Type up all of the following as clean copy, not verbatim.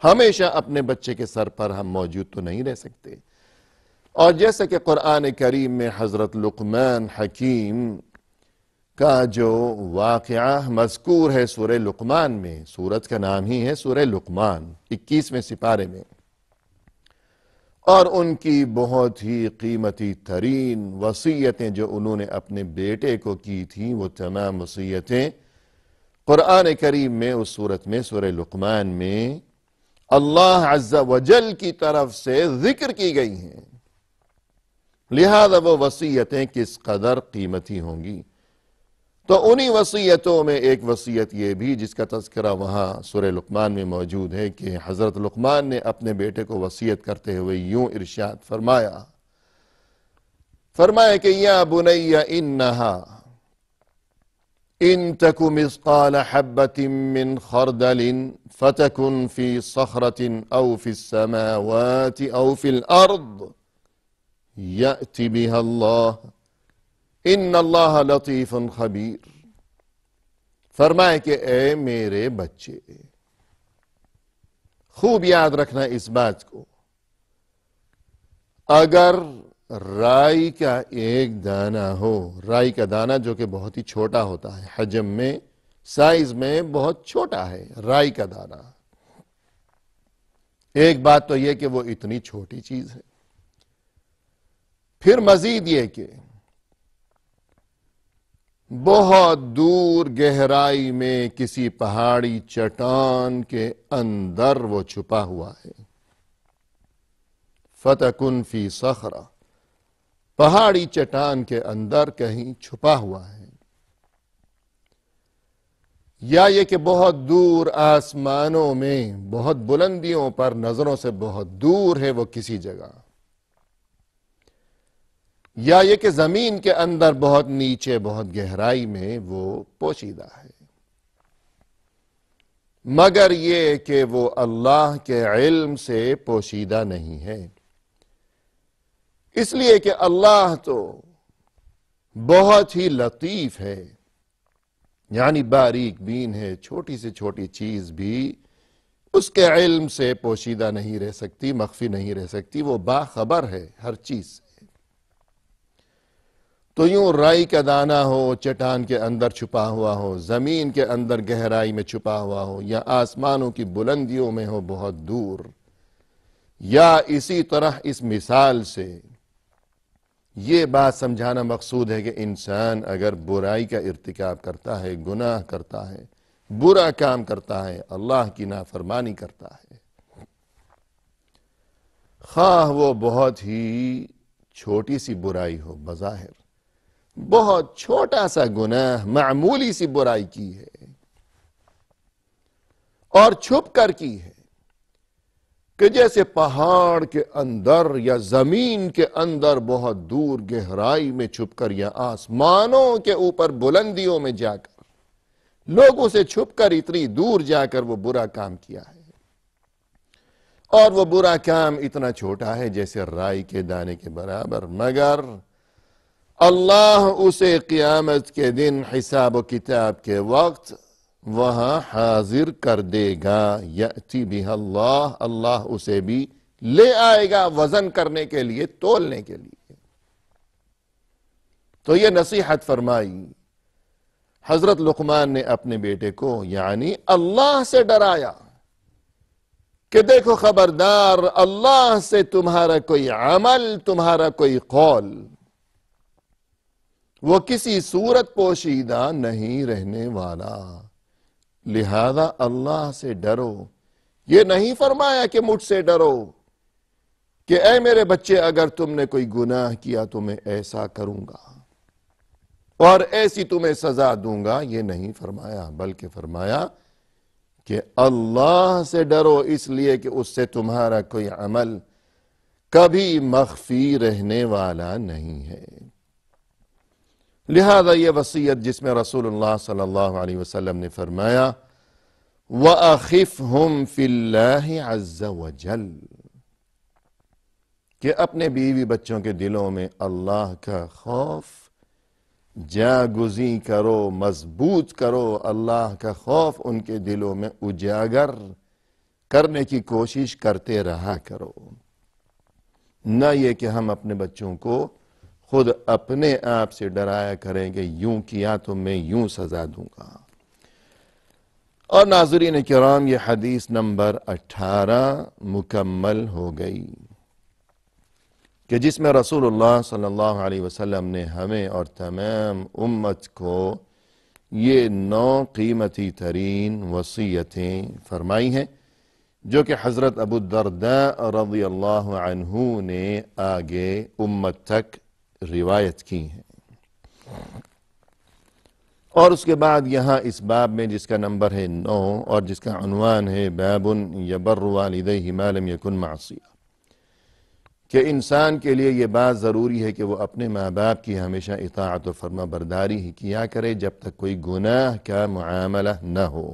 ہمیشہ اپنے بچے کے سر پر ہم موجود تو نہیں رہ سکتے. اور جیسا کہ قرآن کریم میں حضرت لقمان حکیم کا جو واقعہ مذکور ہے سورہ لقمان میں، سورت کا نام ہی ہے سورہ لقمان، 21ویں سپارے میں، اور ان کی بہت ہی قیمتی ترین وصیتیں جو انہوں نے اپنے بیٹے کو کی تھیں، وہ تمام وصیتیں قرآن کریم میں اس سورت میں سورہ لقمان میں اللہ عز و جل کی طرف سے ذکر کی گئی ہیں. لہذا وہ وصیتیں کس قدر قیمتی ہوں گی. تو انہی وصیتوں میں ایک وصیت یہ بھی جس کا تذکرہ وہاں سورہ لقمان میں موجود ہے کہ حضرت لقمان نے اپنے بیٹے کو وصیت کرتے ہوئے یوں ارشاد فرمایا کہ یا بنی انہا ان تک مثقال حبت من خردل فتکن فی صخرۃ او فی السماوات او فی الارض یأتی بها اللہ ان اللہ لطیف خبیر. فرمائے کہ اے میرے بچے، خوب یاد رکھنا اس بات کو، اگر رائی کا ایک دانہ ہو، رائی کا دانہ جو کہ بہت ہی چھوٹا ہوتا ہے، حجم میں سائز میں بہت چھوٹا ہے رائی کا دانہ. ایک بات تو یہ کہ وہ اتنی چھوٹی چیز ہے. پھر مزید یہ کہ بہت دور گہرائی میں کسی پہاڑی چٹان کے اندر وہ چھپا ہوا ہے. فتکن فی صخرہ، پہاڑی چٹان کے اندر کہیں چھپا ہوا ہے. یا یہ کہ بہت دور آسمانوں میں بہت بلندیوں پر نظروں سے بہت دور ہے وہ کسی جگہ. یا یہ کہ زمین کے اندر بہت نیچے بہت گہرائی میں وہ پوشیدہ ہے. مگر یہ کہ وہ اللہ کے علم سے پوشیدہ نہیں ہے، اس لیے کہ اللہ تو بہت ہی لطیف ہے، یعنی باریک بین ہے. چھوٹی سے چھوٹی چیز بھی اس کے علم سے پوشیدہ نہیں رہ سکتی، مخفی نہیں رہ سکتی. وہ باخبر ہے ہر چیز سے. تو یوں رائی کا دانہ ہو چٹان کے اندر چھپا ہوا ہو، زمین کے اندر گہرائی میں چھپا ہوا ہو، یا آسمانوں کی بلندیوں میں ہو بہت دور، یا اسی طرح اس مثال سے یہ بات سمجھانا مقصود ہے کہ انسان اگر برائی کا ارتکاب کرتا ہے، گناہ کرتا ہے، برا کام کرتا ہے، اللہ کی نافرمانی کرتا ہے، خواہ وہ بہت ہی چھوٹی سی برائی ہو، بظاہر بہت چھوٹا سا گناہ، معمولی سی برائی کی ہے اور چھپ کر کی ہے، کہ جیسے پہاڑ کے اندر یا زمین کے اندر بہت دور گہرائی میں چھپ کر، یا آسمانوں کے اوپر بلندیوں میں جا کر لوگوں سے چھپ کر اتنی دور جا کر وہ برا کام کیا ہے. اور وہ برا کام اتنا چھوٹا ہے جیسے رائی کے دانے کے برابر، مگر اللہ اسے قیامت کے دن حساب و کتاب کے وقت وہاں حاضر کر دے گا. یأتی بها اللہ، اللہ اسے بھی لے آئے گا وزن کرنے کے لیے، تولنے کے لیے. تو یہ نصیحت فرمائی حضرت لقمان نے اپنے بیٹے کو، یعنی اللہ سے ڈرایا کہ دیکھو خبردار، اللہ سے تمہارا کوئی عمل، تمہارا کوئی قول وہ کسی صورت پوشیدہ نہیں رہنے والا. لہذا اللہ سے ڈرو. یہ نہیں فرمایا کہ مجھ سے ڈرو کہ اے میرے بچے اگر تم نے کوئی گناہ کیا تو میں ایسا کروں گا اور ایسی تمہیں سزا دوں گا، یہ نہیں فرمایا، بلکہ فرمایا کہ اللہ سے ڈرو، اس لیے کہ اس سے تمہارا کوئی عمل کبھی مخفی رہنے والا نہیں ہے. لہذا یہ وصیت جس میں رسول اللہ صلی اللہ علیہ وسلم نے فرمایا وَأَخِفْهُمْ فِي اللَّهِ عَزَّ وَجَلَّ، کہ اپنے بیوی بچوں کے دلوں میں اللہ کا خوف جاگزیں کرو، مضبوط کرو. اللہ کا خوف ان کے دلوں میں اجاگر کرنے کی کوشش کرتے رہا کرو، نہ یہ کہ ہم اپنے بچوں کو خود اپنے آپ سے ڈرایا کریں کہ یوں کیا تو میں یوں سزا دوں گا۔ اور ناظرین کرام، یہ حدیث نمبر 18 مکمل ہو گئی کہ جس میں رسول اللہ صلی اللہ علیہ وسلم نے ہمیں اور تمام امت کو یہ 9 قیمتی ترین وصیتیں فرمائی ہیں، جو کہ حضرت ابو الدرداء رضی اللہ عنہ نے آگے امت تک روایت کی ہیں۔ اور اس کے بعد یہاں اس باب میں جس کا نمبر ہے 9 اور جس کا عنوان ہے باب یبر والدیہ ما لم یکن معصیہ، کہ انسان کے لیے یہ بات ضروری ہے کہ وہ اپنے ماں باپ کی ہمیشہ اطاعت و فرما برداری ہی کیا کرے جب تک کوئی گناہ کا معاملہ نہ ہو۔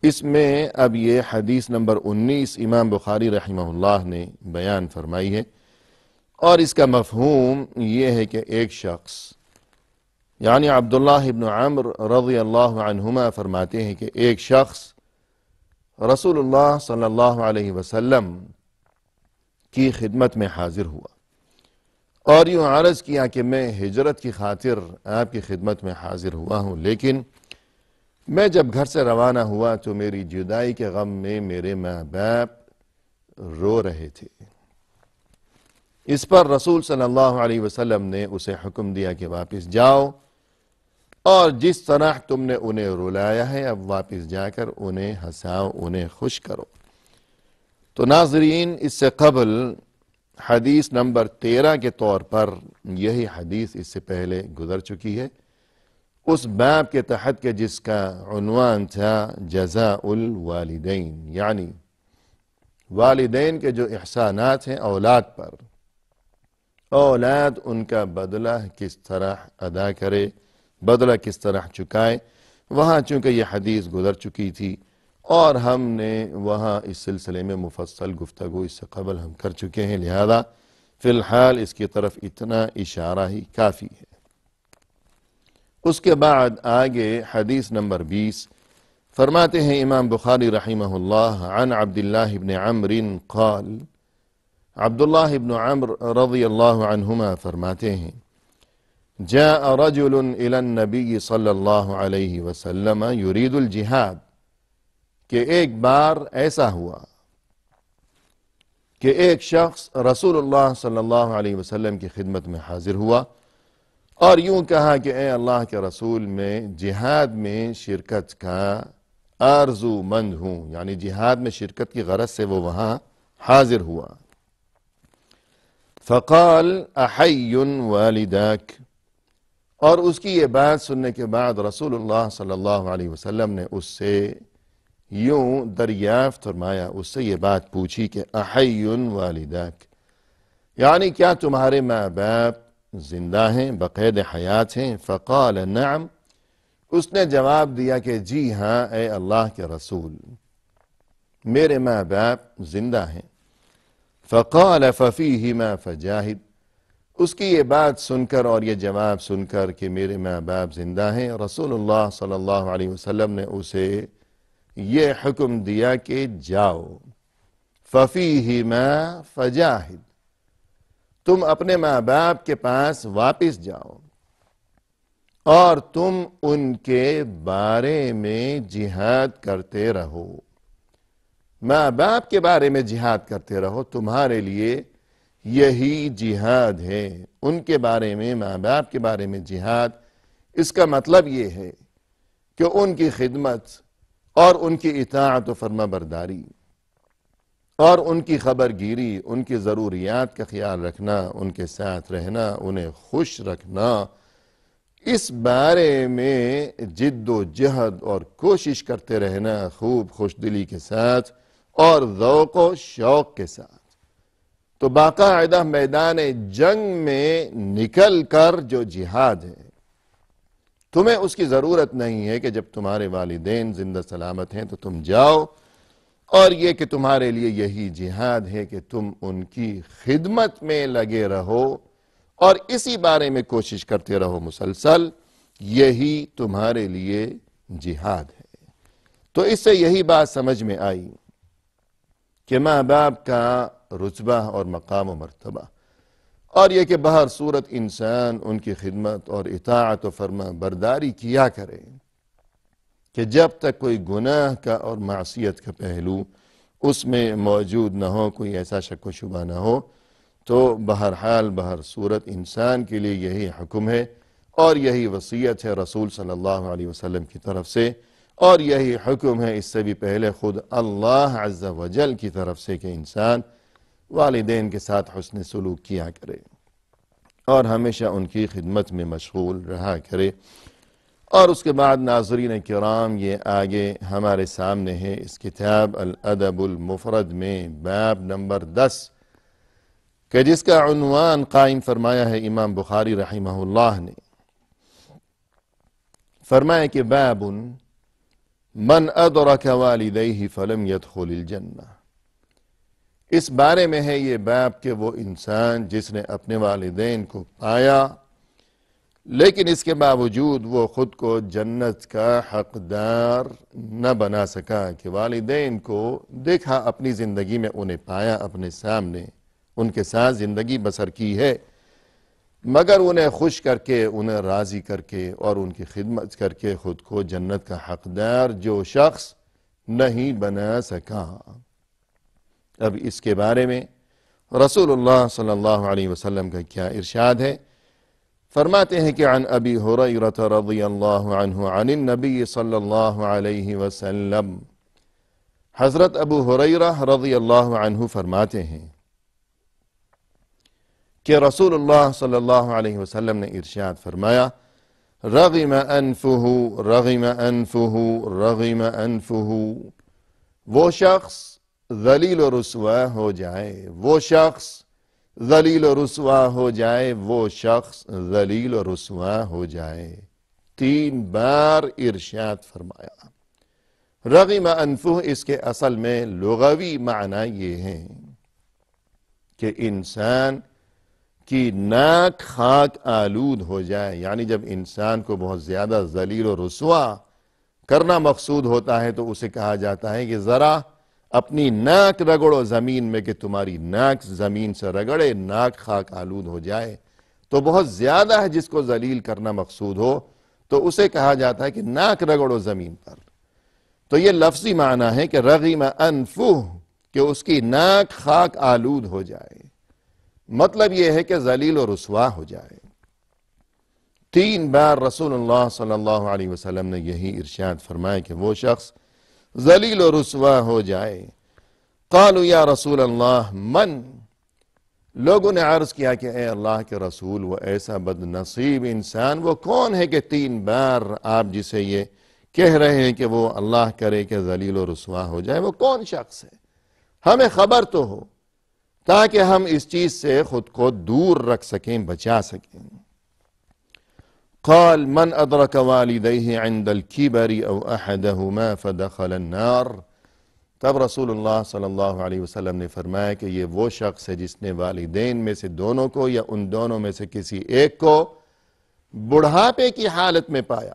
اس میں اب یہ حدیث نمبر 19 امام بخاری رحمہ اللہ نے بیان فرمائی ہے، اور اس کا مفہوم یہ ہے کہ ایک شخص یعنی عبداللہ ابن عمر رضی اللہ عنہما فرماتے ہیں کہ ایک شخص رسول اللہ صلی اللہ علیہ وسلم کی خدمت میں حاضر ہوا اور یوں عرض کیا کہ میں ہجرت کی خاطر آپ کی خدمت میں حاضر ہوا ہوں، لیکن میں جب گھر سے روانہ ہوا تو میری جدائی کے غم میں میرے ماں باپ رو رہے تھے۔ اس پر رسول صلی اللہ علیہ وسلم نے اسے حکم دیا کہ واپس جاؤ اور جس طرح تم نے انہیں رلایا ہے اب واپس جا کر انہیں ہنساؤ، انہیں خوش کرو۔ تو ناظرین، اس سے قبل حدیث نمبر 13 کے طور پر یہی حدیث اس سے پہلے گزر چکی ہے، اس باب کے تحت کہ جس کا عنوان تھا جزاء الوالدین، یعنی والدین کے جو احسانات ہیں اولاد پر، اولاد ان کا بدلہ کس طرح ادا کرے، بدلہ کس طرح چکائے۔ وہاں چونکہ یہ حدیث گزر چکی تھی اور ہم نے وہاں اس سلسلے میں مفصل گفتگو اس سے قبل ہم کر چکے ہیں، لہذا فی الحال اس کی طرف اتنا اشارہ ہی کافی ہے۔ اس کے بعد آگے حدیث نمبر 20 فرماتے ہیں امام بخاری رحمہ اللہ عن عبداللہ ابن عمر قال، عبداللہ ابن عمر رضی اللہ عنہما فرماتے ہیں جاء رجل الى النبی صلی اللہ علیہ وسلم یرید الجہاد، کہ ایک بار ایسا ہوا کہ ایک شخص رسول اللہ صلی اللہ علیہ وسلم کی خدمت میں حاضر ہوا اور یوں کہا کہ اے اللہ کے رسول، میں جہاد میں شرکت کا آرزو مند ہوں، یعنی جہاد میں شرکت کی غرض سے وہ وہاں حاضر ہوا۔ فقال احی والداک، اور اس کی یہ بات سننے کے بعد رسول اللہ صلی اللہ علیہ وسلم نے اس سے یوں دریافت فرمایا، اس سے یہ بات پوچھی کہ احی والداک، یعنی کیا تمہارے ماں باپ زندہ ہیں، بقید حیات ہیں؟ فقال نعم، اس نے جواب دیا کہ جی ہاں اے اللہ کے رسول، میرے ماں باپ زندہ ہیں۔ فقال ففیہما فجاہد، اس کی یہ بات سن کر اور یہ جواب سن کر کہ میرے ماں باپ زندہ ہیں، رسول اللہ صلی اللہ علیہ وسلم نے اسے یہ حکم دیا کہ جاؤ، ففیہما فجاہد، تم اپنے ماں باپ کے پاس واپس جاؤ اور تم ان کے بارے میں جہاد کرتے رہو، ماں باپ کے بارے میں جہاد کرتے رہو، تمہارے لیے یہی جہاد ہے، ان کے بارے میں، ماں باپ کے بارے میں جہاد۔ اس کا مطلب یہ ہے کہ ان کی خدمت اور ان کی اطاعت و فرما برداری اور ان کی خبر گیری، ان کی ضروریات کا خیال رکھنا، ان کے ساتھ رہنا، انہیں خوش رکھنا، اس بارے میں جد و جہد اور کوشش کرتے رہنا، خوب خوش دلی کے ساتھ اور ذوق و شوق کے ساتھ۔ تو باقاعدہ میدان جنگ میں نکل کر جو جہاد ہے، تمہیں اس کی ضرورت نہیں ہے کہ جب تمہارے والدین زندہ سلامت ہیں تو تم جاؤ، اور یہ کہ تمہارے لیے یہی جہاد ہے کہ تم ان کی خدمت میں لگے رہو اور اسی بارے میں کوشش کرتے رہو مسلسل، یہی تمہارے لیے جہاد ہے۔ تو اس سے یہی بات سمجھ میں آئی کہ ماں باپ کا رتبہ اور مقام و مرتبہ، اور یہ کہ بہر صورت انسان ان کی خدمت اور اطاعت و فرما برداری کیا کرے، کہ جب تک کوئی گناہ کا اور معصیت کا پہلو اس میں موجود نہ ہو، کوئی ایسا شک و شبہ نہ ہو، تو بہرحال بہر صورت انسان کے لیے یہی حکم ہے اور یہی وصیت ہے رسول صلی اللہ علیہ وسلم کی طرف سے، اور یہی حکم ہے اس سے بھی پہلے خود اللہ عز و جل کی طرف سے، کہ انسان والدین کے ساتھ حسن سلوک کیا کرے اور ہمیشہ ان کی خدمت میں مشغول رہا کرے۔ اور اس کے بعد ناظرین کرام، یہ آگے ہمارے سامنے ہے اس کتاب الادب المفرد میں باب نمبر 10، کہ جس کا عنوان قائم فرمایا ہے امام بخاری رحمہ اللہ نے۔ فرمایا کہ باب من ادرک والدیہ فلم يدخل الجنہ، اس بارے میں ہے یہ باب کہ وہ انسان جس نے اپنے والدین کو پایا لیکن اس کے باوجود وہ خود کو جنت کا حقدار نہ بنا سکا، کہ والدین کو دیکھا اپنی زندگی میں، انہیں پایا اپنے سامنے، ان کے ساتھ زندگی بسر کی ہے، مگر انہیں خوش کر کے، انہیں راضی کر کے اور ان کی خدمت کر کے خود کو جنت کا حقدار جو شخص نہیں بنا سکا۔ اب اس کے بارے میں رسول اللہ صلی اللہ علیہ وسلم کا کیا ارشاد ہے؟ فرماتے ہیں کہ عن ابی ہریرہ رضی اللہ عنہ عن النبی صلی اللہ علیہ وسلم، حضرت ابو ہریرہ رضی اللہ عنہ فرماتے ہیں کہ رسول اللہ صلی اللہ علیہ وسلم نے ارشاد فرمایا، رغم انفہ رغم انفہ رغم انفہ، وہ شخص ذلیل و رسوا ہو جائے، وہ شخص ذلیل و رسوا ہو جائے، وہ شخص ذلیل و رسوا ہو جائے۔ 3 بار ارشاد فرمایا۔ رغم انفہ اس کے اصل میں لغوی معنی یہ ہے کہ انسان کی ناک خاک آلود ہو جائے، یعنی جب انسان کو بہت زیادہ ذلیل و رسوا کرنا مقصود ہوتا ہے تو اسے کہا جاتا ہے کہ ذرا اپنی ناک رگڑو زمین میں، کہ تمہاری ناک زمین سے رگڑے، ناک خاک آلود ہو جائے، تو بہت زیادہ ہے جس کو ذلیل کرنا مقصود ہو تو اسے کہا جاتا ہے کہ ناک رگڑو زمین پر۔ تو یہ لفظی معنی ہے کہ رغم انفہ، کہ اس کی ناک خاک آلود ہو جائے، مطلب یہ ہے کہ ذلیل و رسوا ہو جائے۔ 3 بار رسول اللہ صلی اللہ علیہ وسلم نے یہی ارشاد فرمایا کہ وہ شخص ذلیل و رسوا ہو جائے۔ قالوا یا رسول اللہ من، لوگوں نے عرض کیا کہ اے اللہ کے رسول، وہ ایسا بد نصیب انسان وہ کون ہے کہ 3 بار آپ جسے یہ کہہ رہے ہیں کہ وہ اللہ کرے کہ ذلیل و رسوا ہو جائے، وہ کون شخص ہے؟ ہمیں خبر تو ہو تاکہ ہم اس چیز سے خود کو دور رکھ سکیں، بچا سکیں۔ قال من ادرک والدیہ عند الکبر او احدہما فدخل النار، تب رسول اللہ صلی اللہ علیہ وسلم نے فرمایا کہ یہ وہ شخص ہے جس نے والدین میں سے دونوں کو یا ان دونوں میں سے کسی ایک کو بڑھاپے کی حالت میں پایا،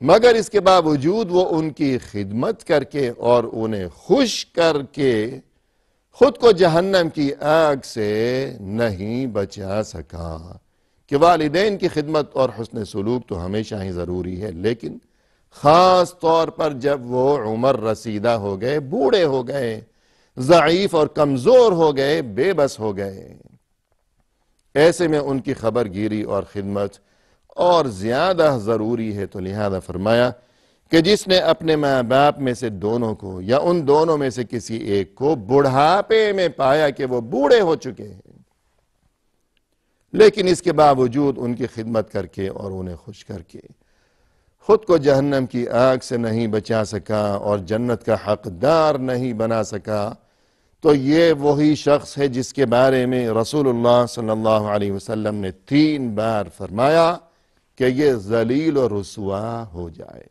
مگر اس کے باوجود وہ ان کی خدمت کر کے اور انہیں خوش کر کے خود کو جہنم کی آگ سے نہیں بچا سکا۔ کہ والدین کی خدمت اور حسن سلوک تو ہمیشہ ہی ضروری ہے، لیکن خاص طور پر جب وہ عمر رسیدہ ہو گئے، بوڑھے ہو گئے، ضعیف اور کمزور ہو گئے، بے بس ہو گئے، ایسے میں ان کی خبر گیری اور خدمت اور زیادہ ضروری ہے۔ تو لہذا فرمایا کہ جس نے اپنے ماں باپ میں سے دونوں کو یا ان دونوں میں سے کسی ایک کو بڑھاپے میں پایا کہ وہ بوڑھے ہو چکے ہیں، لیکن اس کے باوجود ان کی خدمت کر کے اور انہیں خوش کر کے خود کو جہنم کی آگ سے نہیں بچا سکا اور جنت کا حقدار نہیں بنا سکا، تو یہ وہی شخص ہے جس کے بارے میں رسول اللہ صلی اللہ علیہ وسلم نے 3 بار فرمایا کہ یہ ذلیل و رسوا ہو جائے۔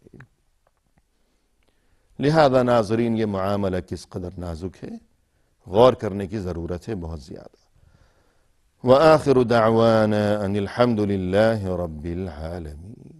لہذا ناظرین، یہ معاملہ کس قدر نازک ہے، غور کرنے کی ضرورت ہے بہت زیادہ۔ وآخر دعوانا ان الحمد للہ رب العالمین۔